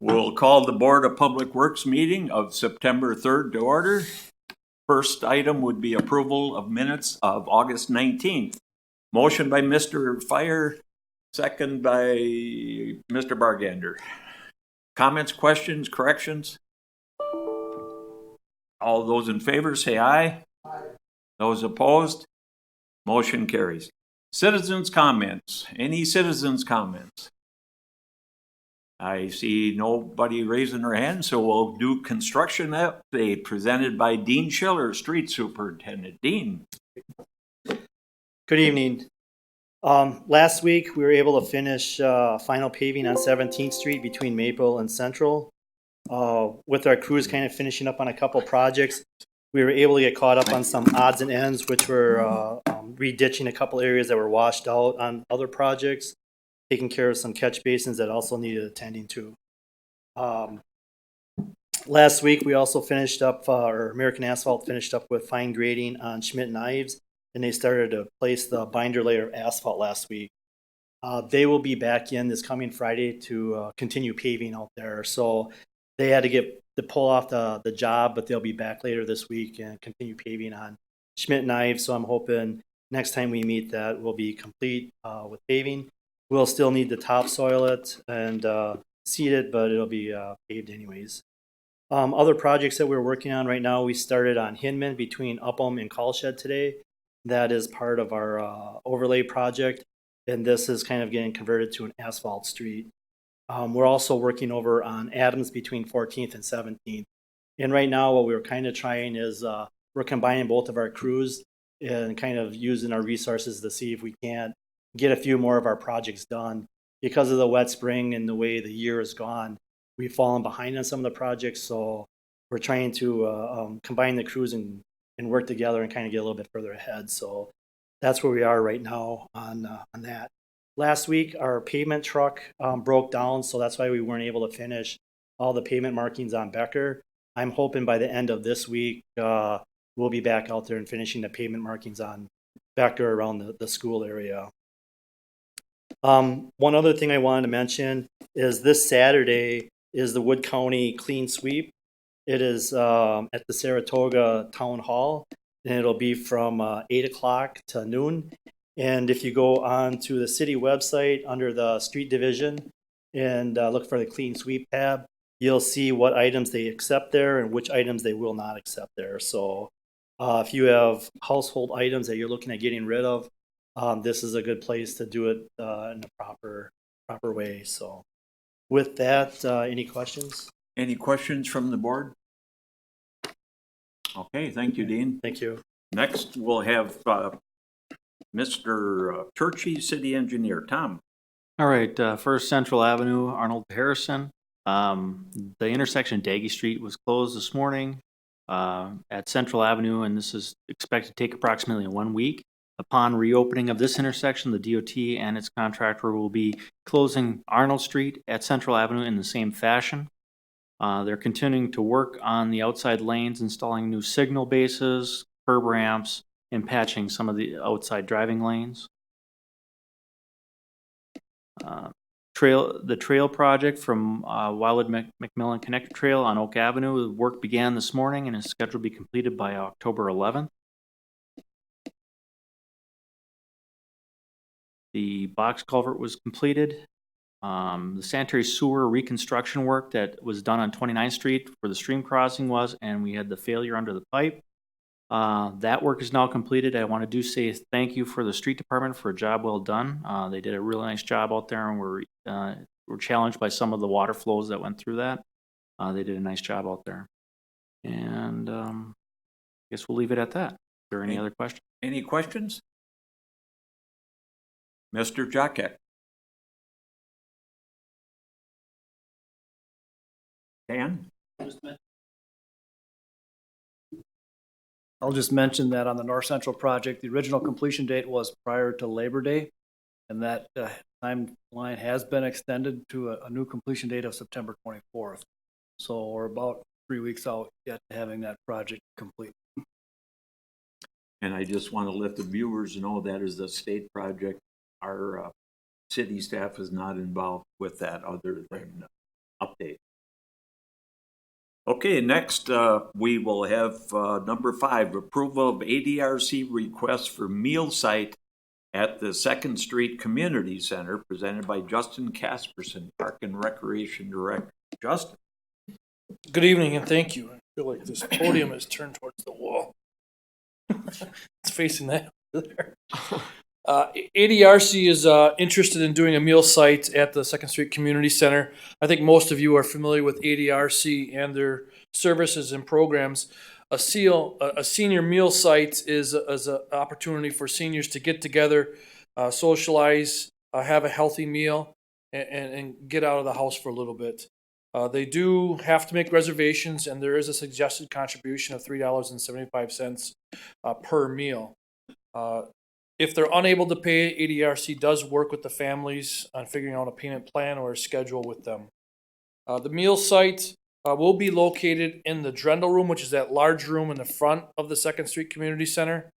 We'll call the Board of Public Works meeting of September 3rd to order. First item would be approval of minutes of August 19th. Motion by Mr. Fire, second by Mr. Bargander. Comments, questions, corrections? All those in favor say aye. Aye. Those opposed? Motion carries. Citizens' comments. Any citizens' comments? I see nobody raising their hand, so we'll do construction update presented by Dean Schiller, Street Superintendent. Dean. Good evening. Last week we were able to finish final paving on 17th Street between Maple and Central. With our crews kind of finishing up on a couple projects, we were able to get caught up on some odds and ends, which were reditching a couple areas that were washed out on other projects, taking care of some catch basins that also needed attending to. Last week we also finished up, or American Asphalt finished up with fine grading on Schmidt and Ives, and they started to place the binder layer of asphalt last week. They will be back in this coming Friday to continue paving out there. So they had to pull off the job, but they'll be back later this week and continue paving on Schmidt and Ives. So I'm hoping next time we meet that will be complete with paving. We'll still need to topsoil it and seed it, but it'll be paved anyways. Other projects that we're working on right now, we started on Hinman between Upham and Callshed today. That is part of our overlay project, and this is kind of getting converted to an asphalt street. We're also working over on Adams between 14th and 17th. And right now what we're kind of trying is we're combining both of our crews and kind of using our resources to see if we can't get a few more of our projects done. Because of the wet spring and the way the year has gone, we've fallen behind on some of the projects. So we're trying to combine the crews and work together and kind of get a little bit further ahead. So that's where we are right now on that. Last week, our pavement truck broke down, so that's why we weren't able to finish all the pavement markings on Becker. I'm hoping by the end of this week, we'll be back out there and finishing the pavement markings on Becker around the school area. One other thing I wanted to mention is this Saturday is the Wood County Clean Sweep. It is at the Saratoga Town Hall, and it'll be from 8 o'clock to noon. And if you go on to the city website under the street division and look for the Clean Sweep tab, you'll see what items they accept there and which items they will not accept there. So if you have household items that you're looking at getting rid of, this is a good place to do it in a proper way. So with that, any questions? Any questions from the board? Okay, thank you, Dean. Thank you. Next, we'll have Mr. Turchi, City Engineer. Tom. All right, First Central Avenue, Arnold Harrison. The intersection of Daggy Street was closed this morning at Central Avenue, and this is expected to take approximately 1 week. Upon reopening of this intersection, the DOT and its contractor will be closing Arnold Street at Central Avenue in the same fashion. They're continuing to work on the outside lanes, installing new signal bases, curb ramps, and patching some of the outside driving lanes. The trail project from Wildwood McMillan Connector Trail on Oak Avenue, the work began this morning and is scheduled to be completed by October 11th. The box culvert was completed. The sanitary sewer reconstruction work that was done on 29th Street where the stream crossing was, and we had the failure under the pipe. That work is now completed. I want to say thank you for the street department for a job well done. They did a really nice job out there, and we're challenged by some of the water flows that went through that. They did a nice job out there. And I guess we'll leave it at that. Are there any other questions? Any questions? Mr. Jacket. Dan? I'll just mention that on the North Central project, the original completion date was prior to Labor Day, and that timeline has been extended to a new completion date of September 24th. So we're about 3 weeks out yet to having that project complete. And I just want to let the viewers know that is a state project. Our city staff is not involved with that other than update. Okay, next, we will have, number 5, approval of ADRC request for meal site at the Second Street Community Center, presented by Justin Casperson, Park and Recreation Director. Justin? Good evening and thank you. I feel like this podium is turned towards the wall. It's facing that over there. ADRC is interested in doing a meal site at the Second Street Community Center. I think most of you are familiar with ADRC and their services and programs. A senior meal site is an opportunity for seniors to get together, socialize, have a healthy meal, and get out of the house for a little bit. They do have to make reservations, and there is a suggested contribution of $3.75 per meal. If they're unable to pay, ADRC does work with the families on figuring out a payment plan or a schedule with them. The meal site will be located in the Drendel Room, which is that large room in the front of the Second Street Community Center.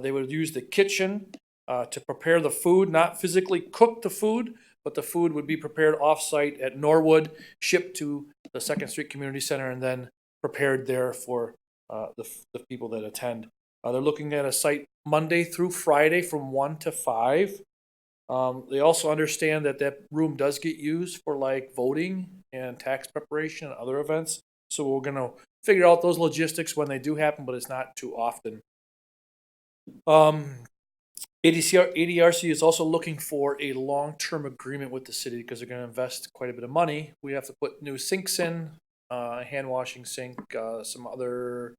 They would use the kitchen to prepare the food, not physically cook the food, but the food would be prepared off-site at Norwood, shipped to the Second Street Community Center, and then prepared there for the people that attend. They're looking at a site Monday through Friday from 1 to 5. They also understand that that room does get used for like voting and tax preparation and other events. So we're going to figure out those logistics when they do happen, but it's not too often. ADRC is also looking for a long-term agreement with the city because they're going to invest quite a bit of money. We have to put new sinks in, a hand washing sink, some other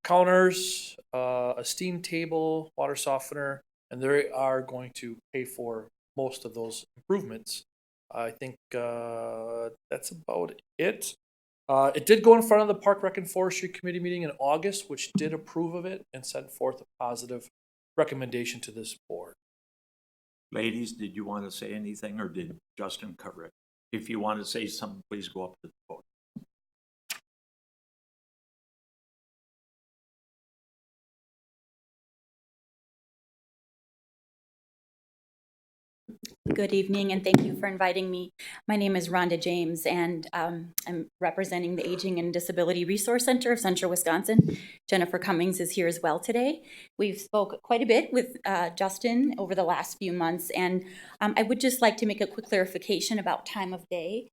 counters, a steam table, water softener, and they are going to pay for most of those improvements. I think that's about it. It did go in front of the Park Rec and Forestry Committee meeting in August, which did approve of it and sent forth a positive recommendation to this board. Ladies, did you want to say anything, or did Justin cover it? If you want to say something, please go up to the podium. Good evening, and thank you for inviting me. My name is Rhonda James, and I'm representing the Aging and Disability Resource Center of Central Wisconsin. Jennifer Cummings is here as well today. We've spoke quite a bit with Justin over the last few months, and I would just like to make a quick clarification about time of day.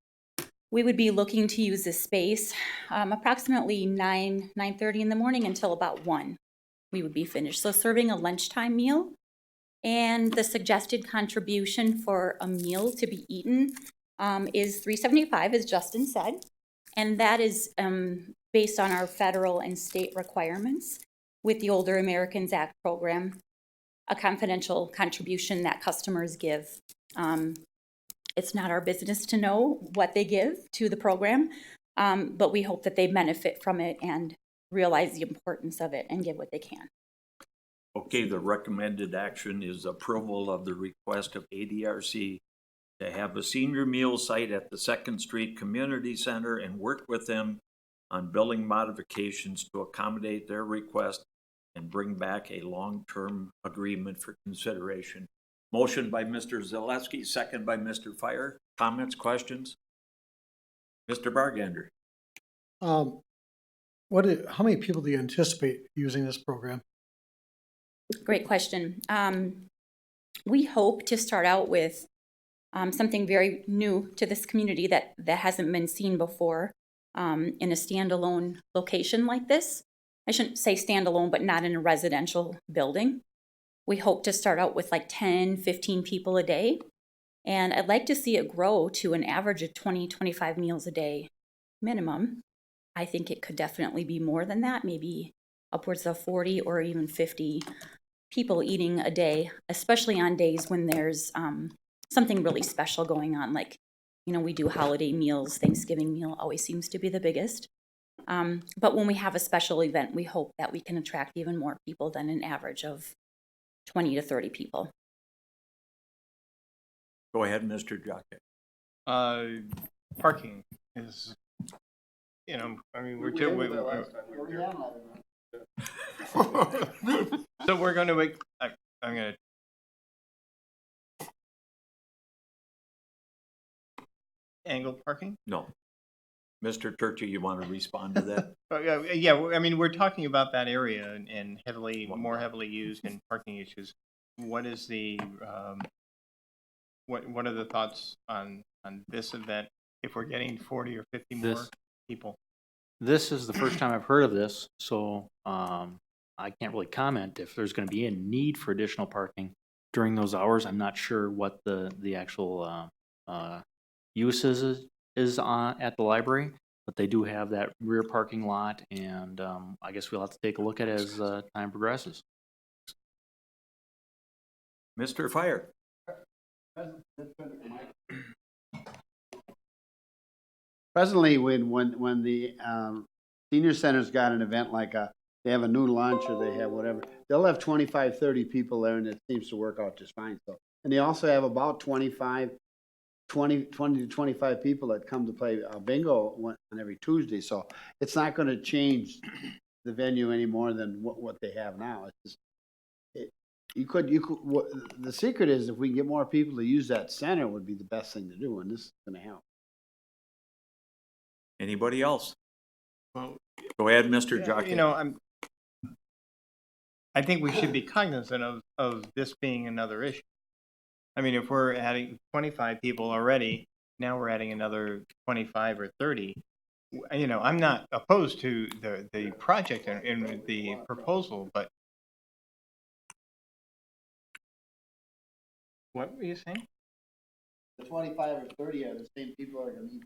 We would be looking to use this space approximately 9:30 in the morning until about 1. We would be finished. So serving a lunchtime meal. And the suggested contribution for a meal to be eaten is $3.75, as Justin said. And that is based on our federal and state requirements with the Older Americans Act program, a confidential contribution that customers give. It's not our business to know what they give to the program, but we hope that they benefit from it and realize the importance of it and give what they can. Okay, the recommended action is approval of the request of ADRC to have a senior meal site at the Second Street Community Center and work with them on building modifications to accommodate their request and bring back a long-term agreement for consideration. Motion by Mr. Zaleski, second by Mr. Fire. Comments, questions? Mr. Bargander. How many people do you anticipate using this program? Great question. We hope to start out with something very new to this community that hasn't been seen before in a standalone location like this. I shouldn't say standalone, but not in a residential building. We hope to start out with like 10, 15 people a day. And I'd like to see it grow to an average of 20, 25 meals a day minimum. I think it could definitely be more than that, maybe upwards of 40 or even 50 people eating a day, especially on days when there's something really special going on. Like, we do holiday meals, Thanksgiving meal always seems to be the biggest. But when we have a special event, we hope that we can attract even more people than an average of 20 to 30 people. Go ahead, Mr. Jockett. Parking is, we're so we're going to make, I'm going to. Angled parking? No. Mr. Turkey, you want to respond to that? Yeah, I mean, we're talking about that area and more heavily used and parking issues. What is the, what are the thoughts on this event if we're getting 40 or 50 more This- people? This is the first time I've heard of this, so I can't really comment if there's going to be a need for additional parking during those hours. I'm not sure what the actual use is at the library, but they do have that rear parking lot, and I guess we'll have to take a look at it as time progresses. Mr. Fire? Presently, when the senior center's got an event like they have a new lunch or they have whatever, they'll have 25, 30 people there, and it seems to work out just fine. So, and they also have about 20 to 25 people that come to play bingo on every Tuesday. So it's not going to change the venue any more than what they have now. It's just, the secret is if we can get more people to use that center would be the best thing to do, and this is going to help. Anybody else? Well, Go ahead, Mr. Jockey. you know, I think we should be cognizant of this being another issue. I mean, if we're adding 25 people already, now we're adding another 25 or 30. You know, I'm not opposed to the project and the proposal, but what were you saying? The 25 or 30 are the same people are going to be.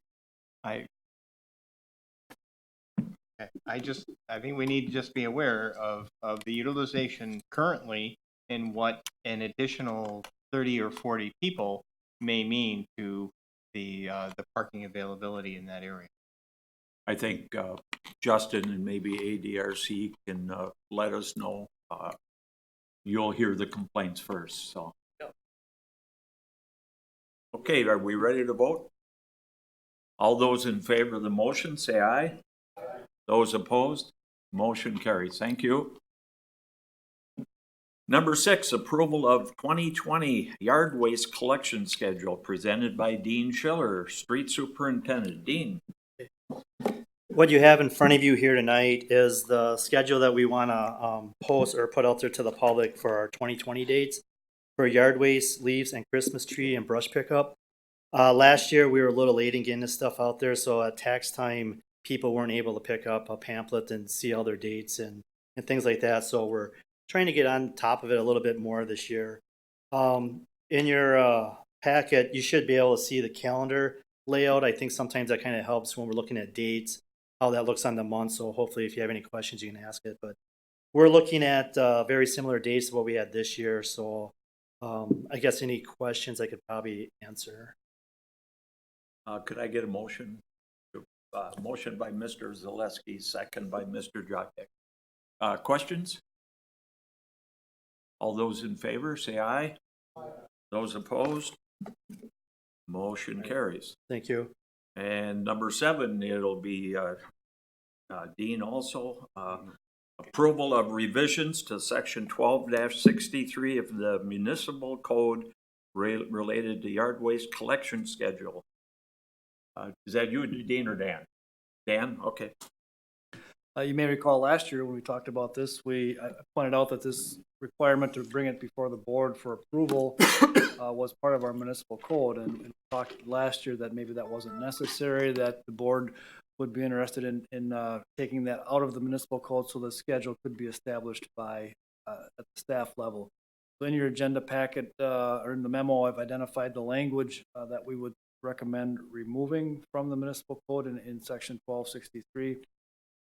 I think we need to just be aware of the utilization currently and what an additional 30 or 40 people may mean to the parking availability in that area. I think Justin and maybe ADRC can let us know. You'll hear the complaints first, so. Yep. Okay, are we ready to vote? All those in favor of the motion, say aye. Those opposed, motion carries. Thank you. Number 6, approval of 2020 yard waste collection schedule presented by Dean Schiller, Street Superintendent. Dean. What you have in front of you here tonight is the schedule that we want to post or put out there to the public for our 2020 dates for yard waste, leaves, and Christmas tree and brush pickup. Last year, we were a little late in getting this stuff out there, so at tax time, people weren't able to pick up a pamphlet and see all their dates and things like that. So we're trying to get on top of it a little bit more this year. In your packet, you should be able to see the calendar layout. I think sometimes that kind of helps when we're looking at dates, how that looks on the month. So hopefully if you have any questions, you can ask it. But we're looking at very similar dates to what we had this year. So I guess any questions I could probably answer. Could I get a motion? Motion by Mr. Zaleski, second by Mr. Jockey. Questions? All those in favor, say aye. Those opposed? Motion carries. Thank you. And number 7, it'll be Dean also. Approval of revisions to section 12-63 of the Municipal Code related to yard waste collection schedule. Is that you, Dean, or Dan? Dan? Okay. You may recall last year when we talked about this, I pointed out that this requirement to bring it before the board for approval was part of our municipal code, and talked last year that maybe that wasn't necessary, that the board would be interested in taking that out of the municipal code so the schedule could be established by at the staff level. So in your agenda packet or in the memo, I've identified the language that we would recommend removing from the municipal code in section 1263.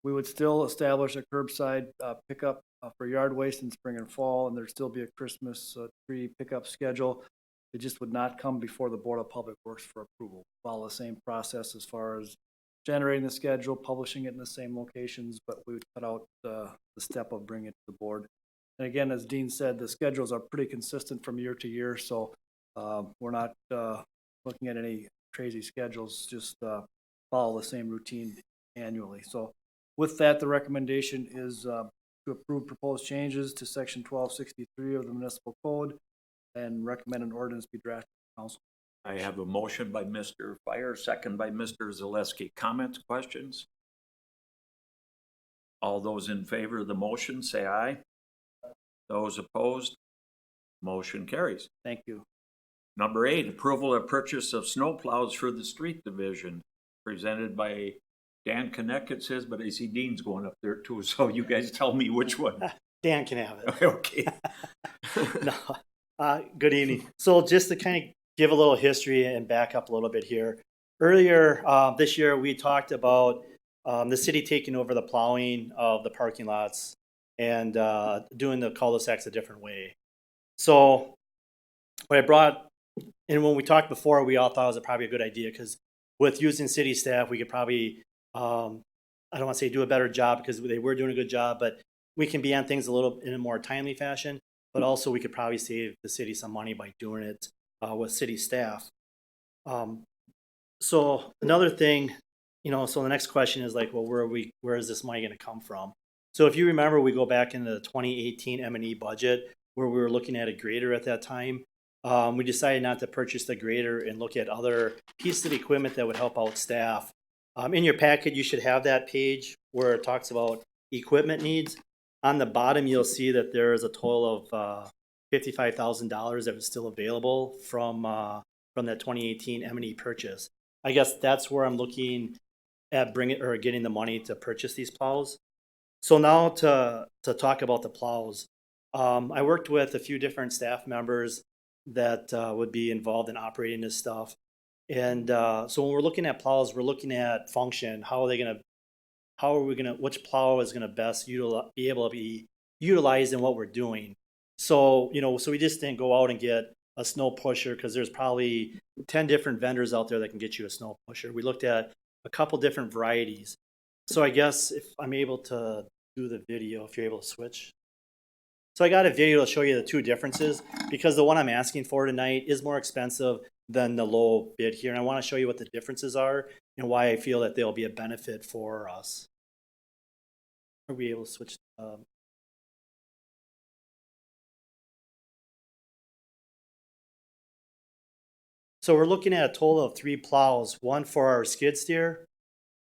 We would still establish a curbside pickup for yard waste in spring and fall, and there'd still be a Christmas tree pickup schedule. It just would not come before the Board of Public Works for approval. Follow the same process as far as generating the schedule, publishing it in the same locations, but we would cut out the step of bringing it to the board. And again, as Dean said, the schedules are pretty consistent from year to year, so we're not looking at any crazy schedules, just follow the same routine annually. So with that, the recommendation is to approve proposed changes to section 1263 of the municipal code and recommend an ordinance be drafted by council. I have a motion by Mr. Fire, second by Mr. Zaleski. Comments, questions? All those in favor of the motion, say aye. Those opposed, motion carries. Thank you. Number 8, approval of purchase of snow plows for the street division, presented by Dan Connect, it says, but I see Dean's going up there too, so you guys tell me which one. Dan can have it. Okay. No. Good evening. So just to kind of give a little history and back up a little bit here. Earlier this year, we talked about the city taking over the plowing of the parking lots and doing the cul-de-sacs a different way. So what I brought, and when we talked before, we all thought it was probably a good idea because with using city staff, we could probably, I don't want to say do a better job because they were doing a good job, but we can be on things a little in a more timely fashion. But also we could probably save the city some money by doing it with city staff. So another thing, so the next question is like, well, where is this money going to come from? So if you remember, we go back into the 2018 M&E budget where we were looking at a grader at that time. We decided not to purchase the grader and look at other pieces of equipment that would help out staff. In your packet, you should have that page where it talks about equipment needs. On the bottom, you'll see that there is a total of $55,000 that was still available from that 2018 M&E purchase. I guess that's where I'm looking at getting the money to purchase these plows. So now to talk about the plows, I worked with a few different staff members that would be involved in operating this stuff. And so when we're looking at plows, we're looking at function. Which plow is gonna best be able to be utilized in what we're doing. So, so we just didn't go out and get a snow pusher because there's probably 10 different vendors out there that can get you a snow pusher. We looked at a couple different varieties. So I guess if I'm able to do the video, if you're able to switch. So I got a video to show you the two differences because the one I'm asking for tonight is more expensive than the low bid here. And I want to show you what the differences are and why I feel that they'll be a benefit for us. Are we able to switch? So we're looking at a total of 3 plows, one for our skid steer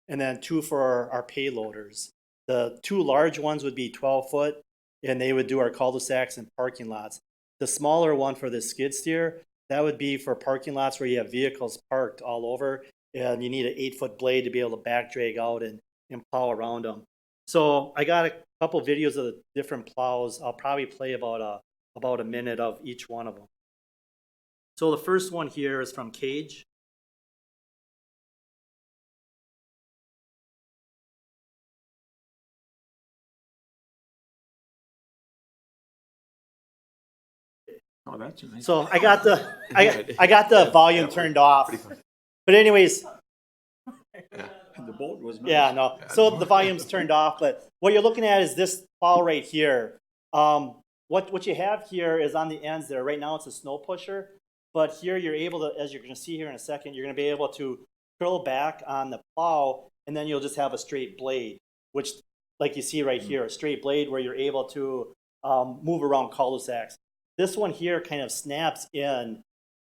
and then 2 for our payloaders. The 2 large ones would be 12 foot and they would do our cul-de-sacs and parking lots. The smaller one for the skid steer, that would be for parking lots where you have vehicles parked all over and you need an 8-foot blade to be able to back drag out and plow around them. So I got a couple videos of the different plows. I'll probably play about a minute of each one of them. So the first one here is from Cage. Oh, that's nice. So I got the volume turned off. But anyways, The boat was nice. yeah, no. So the volume's turned off, but what you're looking at is this plow right here. What you have here is on the ends there. Right now it's a snow pusher, but here you're able to, as you're going to see here in a second, you're going to be able to curl back on the plow, and then you'll just have a straight blade, which, like you see right here, a straight blade where you're able to move around cul-de-sacs. This one here kind of snaps in,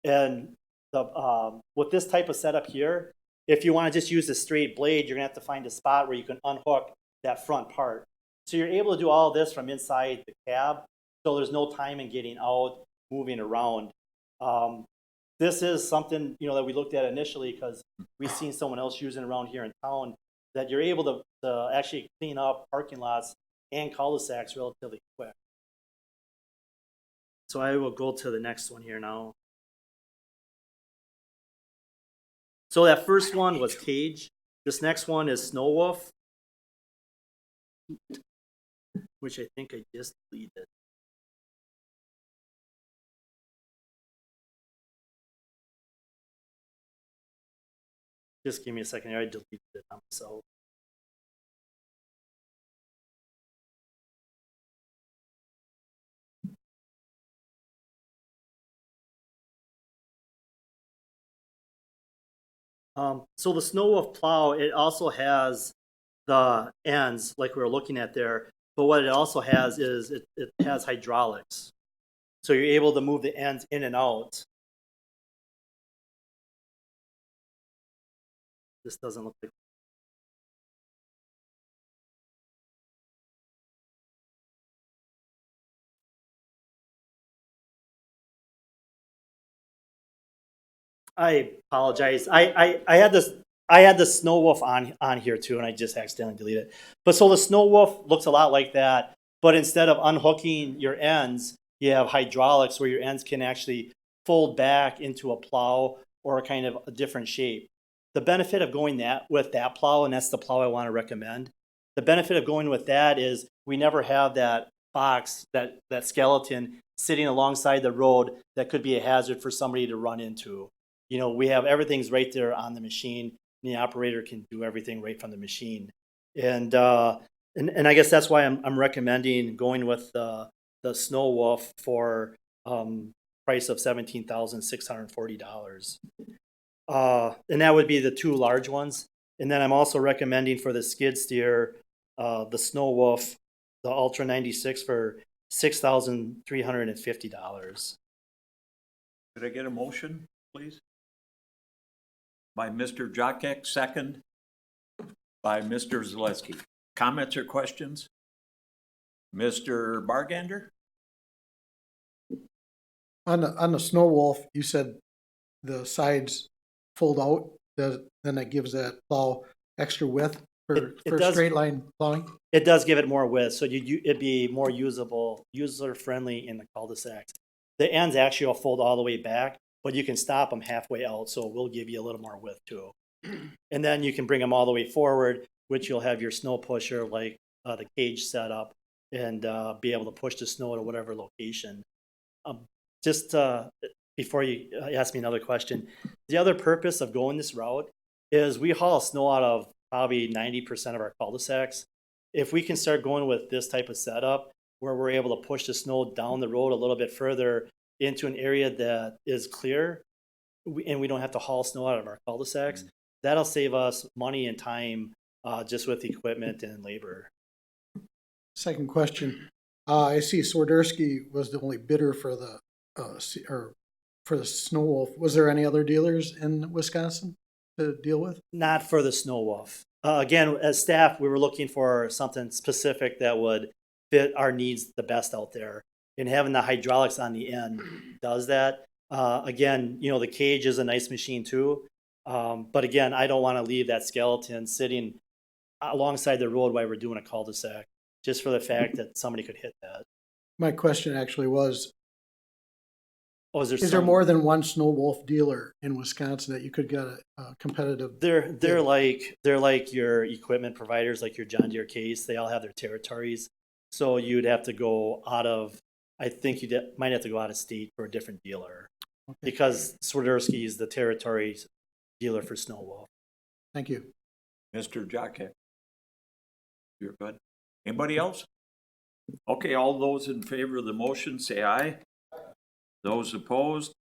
and with this type of setup here, if you want to just use a straight blade, you're going to have to find a spot where you can unhook that front part. So you're able to do all this from inside the cab, so there's no time in getting out, moving around. This is something that we looked at initially because we've seen someone else using around here in town, that you're able to actually clean up parking lots and cul-de-sacs relatively quick. So I will go to the next one here now. So that first one was Cage. This next one is Snow Wolf, which I think I just deleted. Just give me a second here. I deleted it on myself. So the Snow Wolf plow, it also has the ends like we were looking at there, but what it also has is it has hydraulics. So you're able to move the ends in and out. This doesn't look like. I apologize. I had this. I had the Snow Wolf on here too, and I just accidentally deleted it. But so the Snow Wolf looks a lot like that, but instead of unhooking your ends, you have hydraulics where your ends can actually fold back into a plow or kind of a different shape. The benefit of going with that plow, and that's the plow I want to recommend. The benefit of going with that is we never have that box, that skeleton sitting alongside the road that could be a hazard for somebody to run into. We have everything's right there on the machine. And the operator can do everything right from the machine. And I guess that's why I'm recommending going with the Snow Wolf for price of $17,640. And that would be the two large ones. And then I'm also recommending for the skid steer, the Snow Wolf, the Ultra 96 for $6,350. Could I get a motion, please? By Mr. Jokek, second by Mr. Zaleski. Comments or questions? Mr. Bargander? On the Snow Wolf, you said the sides fold out, then that gives that plow extra width for does. straight line plowing? It does give it more width, so it'd be more user-friendly in the cul-de-sacs. The ends actually will fold all the way back, but you can stop them halfway out, so we'll give you a little more width too. And then you can bring them all the way forward, which you'll have your snow pusher, like the cage set up, and be able to push the snow to whatever location. Just before you ask me another question, the other purpose of going this route is we haul snow out of probably 90% of our cul-de-sacs. If we can start going with this type of setup, where we're able to push the snow down the road a little bit further into an area that is clear, and we don't have to haul snow out of our cul-de-sacs, that'll save us money and time just with equipment and labor. Second question, I see Swiderski was the only bidder for the Snow Wolf. Was there any other dealers in Wisconsin to deal with? Not for the Snow Wolf. Again, as staff, we were looking for something specific that would fit our needs the best out there. And having the hydraulics on the end does that. Again, the cage is a nice machine too. But again, I don't want to leave that skeleton sitting alongside the road while we're doing a cul-de-sac, just for the fact that somebody could hit that. My question actually was, is there more than one Snow Wolf dealer in Wisconsin that you could get a competitive? They're like your equipment providers, like your John Deere Case. They all have their territories. So you'd have to go out of, I think might have to go out of state for a different dealer. Okay. Because Swiderski is the territory dealer for Snow Wolf. Thank you. Mr. Jokek? You're good. Anybody else? Okay, all those in favor of the motion say aye. Those opposed,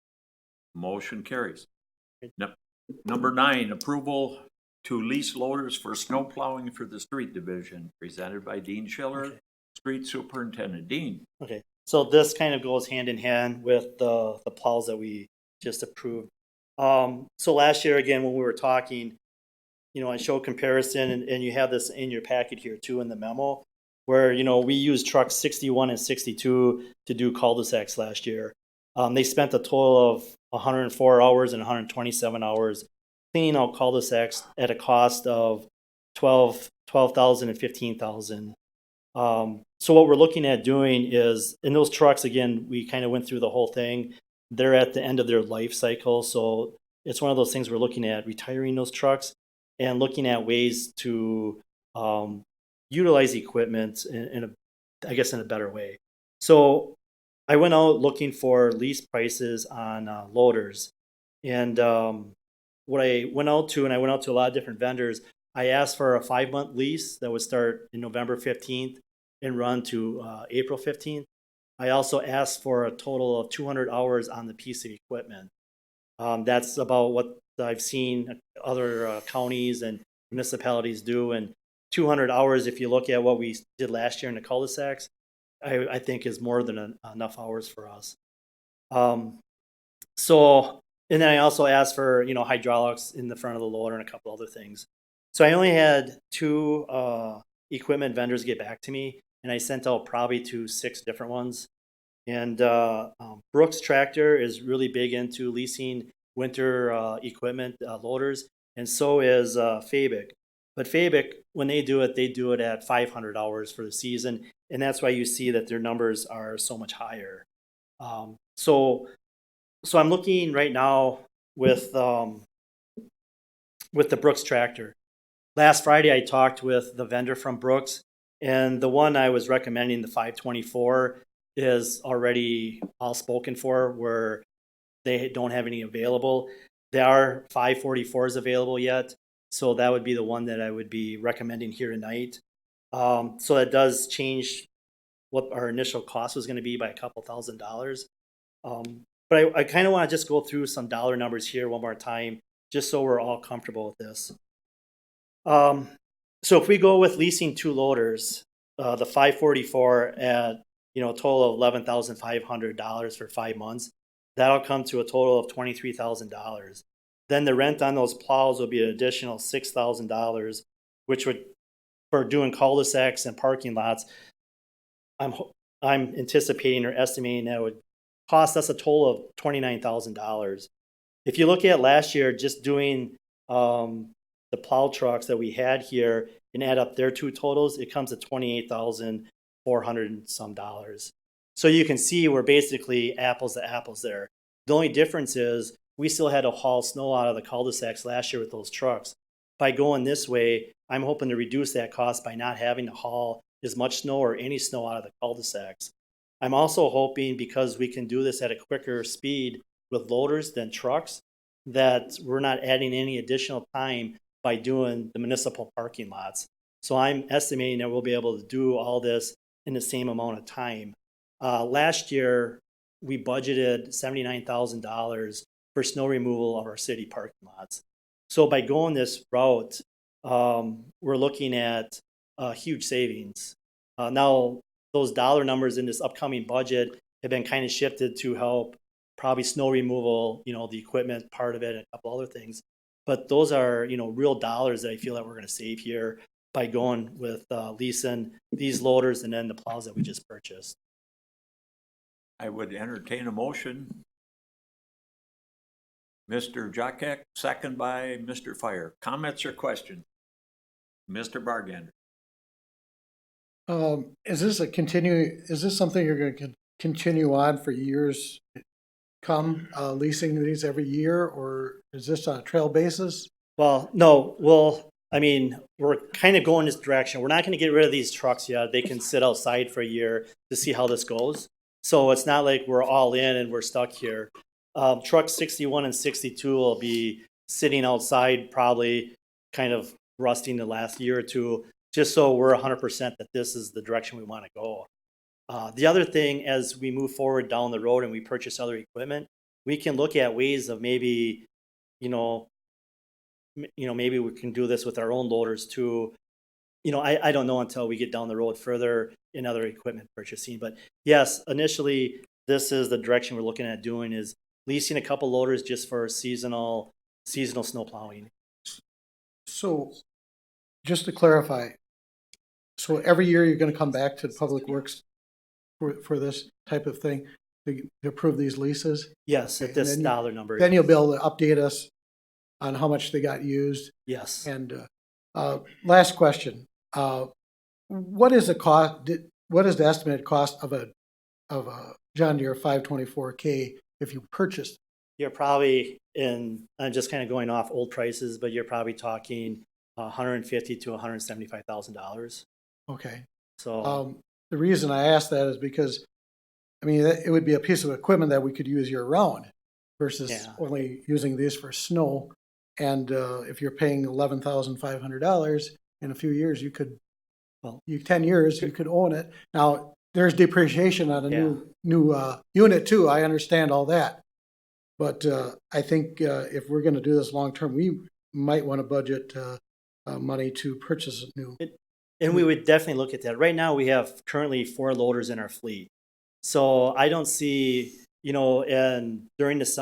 motion carries. Number 9, approval to lease loaders for snow plowing for the street division, presented by Dean Schiller, okay. Street Superintendent. Dean. Okay, so this kind of goes hand in hand with the plows that we just approved. So last year, again, when we were talking, I showed comparison, and you have this in your packet here too in the memo, where, we used trucks 61 and 62 to do cul-de-sacs last year. They spent a total of 104 hours and 127 hours cleaning out cul-de-sacs at a cost of $12,000 and $15,000. So what we're looking at doing is, in those trucks, again, we kind of went through the whole thing. They're at the end of their life cycle, so it's one of those things we're looking at retiring those trucks and looking at ways to utilize equipment in a better way. So I went out looking for lease prices on loaders, and what I went out to a lot of different vendors. I asked for a 5-month lease that would start in November 15th and run to April 15th. I also asked for a total of 200 hours on the piece of equipment. That's about what I've seen other counties and municipalities do, and 200 hours, if you look at what we did last year in the cul-de-sacs, I think is more than enough hours for us. So And then I also asked for, hydraulics in the front of the loader and a couple other things. So I only had 2 equipment vendors get back to me, and I sent out probably to 6 different ones. And Brooks Tractor is really big into leasing winter equipment, loaders, and so is Fabic. But Fabic, when they do it at 500 hours for the season, and that's why you see that their numbers are so much higher. So I'm looking right now with the Brooks Tractor. Last Friday, I talked with the vendor from Brooks, and the one I was recommending, the 524, is already all spoken for, where they don't have any available. There are 544s available yet, so that would be the one that I would be recommending here tonight. So that does change what our initial cost was going to be by a couple $1,000s. But I kind of want to just go through some dollar numbers here one more time, just so we're all comfortable with this. So if we go with leasing 2 loaders, the 544 at a total of $11,500 for 5 months, that'll come to a total of $23,000. Then the rent on those plows will be an additional $6,000, which would, for doing cul-de-sacs and parking lots, I'm anticipating or estimating that would cost us a total of $29,000. If you look at last year, just doing the plow trucks that we had here and add up their 2 totals, it comes to $28,400 and some dollars. So you can see we're basically apples to apples there. The only difference is we still had to haul snow out of the cul-de-sacs last year with those trucks. By going this way, I'm hoping to reduce that cost by not having to haul as much snow or any snow out of the cul-de-sacs. I'm also hoping, because we can do this at a quicker speed with loaders than trucks, that we're not adding any additional time by doing the municipal parking lots. So I'm estimating that we'll be able to do all this in the same amount of time. Last year, we budgeted $79,000 for snow removal of our city parking lots. So by going this route, we're looking at huge savings. Now, those dollar numbers in this upcoming budget have been kind of shifted to help probably snow removal, the equipment part of it, and a couple other things. But those are, real dollars that I feel that we're going to save here by going with leasing these loaders and then the plows that we just purchased. I would entertain a motion. Mr. Jackek, second by Mr. Fire. Comments or questions? Mr. Bargander. Is this something you're going to continue on for years come, leasing these every year, or is this on a trail basis? Well, no, we're kind of going this direction. We're not going to get rid of these trucks yet. They can sit outside for a year to see how this goes. So it's not like we're all in and we're stuck here. Trucks 61 and 62 will be sitting outside, probably kind of rusting the last year or two, just so we're 100% that this is the direction we want to go. The other thing, as we move forward down the road and we purchase other equipment, we can look at ways of maybe, maybe we can do this with our own loaders too. I don't know until we get down the road further in other equipment purchasing. But yes, initially, this is the direction we're looking at doing, is leasing a couple loaders just for seasonal snow plowing. So, just to clarify, so every year you're going to come back to Public Works for this type of thing to approve these leases? Yes, at this dollar number. Then you'll be able to update us on how much they got used. Yes. And last question: what is the cost? What is the estimated cost of a John Deere 524K if you purchased? You're probably I'm just kind of going off old prices, but you're probably talking $150,000 to $175,000. Okay. So the reason I ask that is because, it would be a piece of equipment that we could use year round versus only using these for snow. And if you're paying $11,500 in a few years, you could, 10 years, you could own it. Now, there's depreciation on a new unit too. I understand all that. But I think if we're going to do this long term, we might want to budget money to purchase a new. And we would definitely look at that. Right now, we have currently 4 loaders in our fleet. So I don't see, and during the summer,